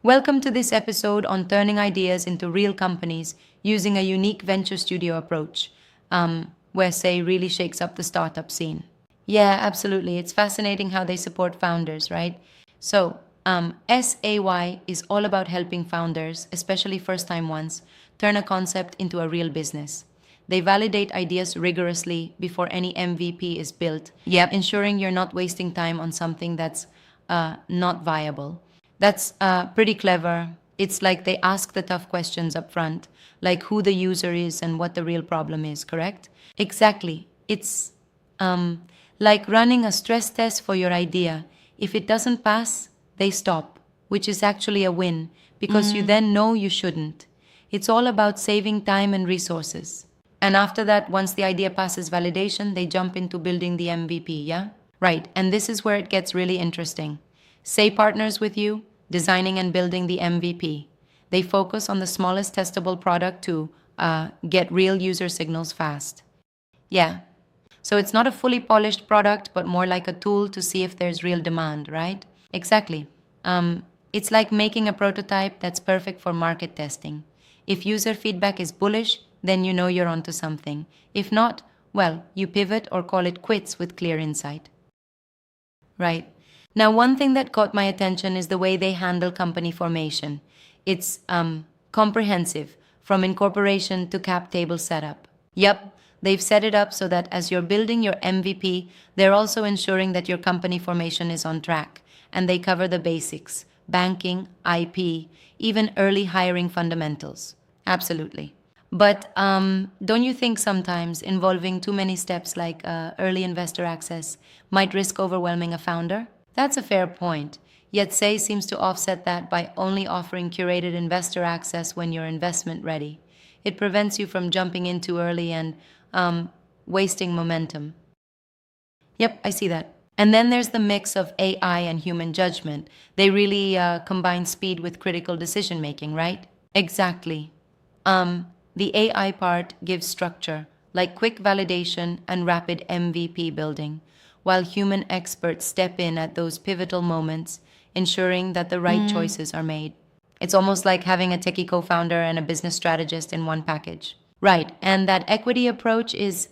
Welcome to this episode on turning ideas into real companies using a unique venture studio approach, where Say really shakes up the startup scene. Yeah, absolutely. It's fascinating how they support founders, right? SAY is all about helping founders, especially first time ones, turn a concept into a real business. They validate ideas rigorously before any MVP is built, yep, ensuring you're not wasting time on something that's not viable. That's pretty clever. It's like they ask the tough questions up front, like who the user is and what the real problem is, correct? Exactly. It's um, like running a stress test for your idea. If it doesn't pass, they stop, which is actually a win because you then know you shouldn't. It's all about saving time and resources. And after that, once the idea passes validation, they jump into building the MVP, yeah? Right, and this is where it gets really interesting. Say partners with you, designing and building the MVP. They focus on the smallest testable product to get real user signals fast. Yeah, so it's not a fully polished product, but more like a tool to see if there's real demand, right? Exactly. It's like making a prototype that's perfect for market testing. If user feedback is bullish, then you know you're onto something. If not, well, you pivot or call it quits with clear insight. Right. Now, one thing that caught my attention is the way they handle company formation. It's comprehensive, from incorporation to cap table setup. Yep, they've set it up so that as you're building your MVP, they're also ensuring that your company formation is on track, and they cover the basics banking, IP, even early hiring fundamentals. Absolutely. But don't you think sometimes involving too many steps like early investor access might risk overwhelming a founder? That's a fair point. Yet Say seems to offset that by only offering curated investor access when you're investment ready. It prevents you from jumping in too early and wasting momentum. Yep, I see that. And then there's the mix of AI and human judgment. They really combine speed with critical decision making, right? Exactly. The AI part gives structure, like quick validation and rapid MVP building, while human experts step in at those pivotal moments, ensuring that the right choices are made. It's almost like having a techie co founder and a business strategist in one package. Right, and that equity approach is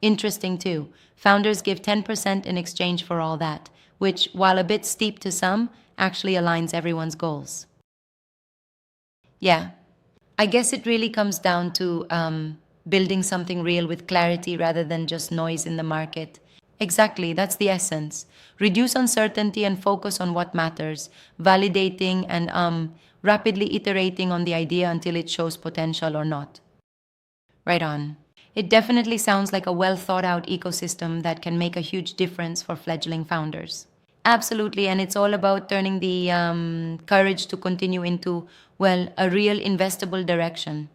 interesting too. Founders give 10% in exchange for all that, which, while a bit steep to some, actually aligns everyone's goals. Yeah, I guess it really comes down to building something real with clarity rather than just noise in the market. Exactly, that's the essence. Reduce uncertainty and focus on what matters, validating and rapidly iterating on the idea until it shows potential or not. Right on. It definitely sounds like a well thought out ecosystem that can make a huge difference for fledgling founders. Absolutely, and it's all about turning the courage to continue into, well, a real investable direction.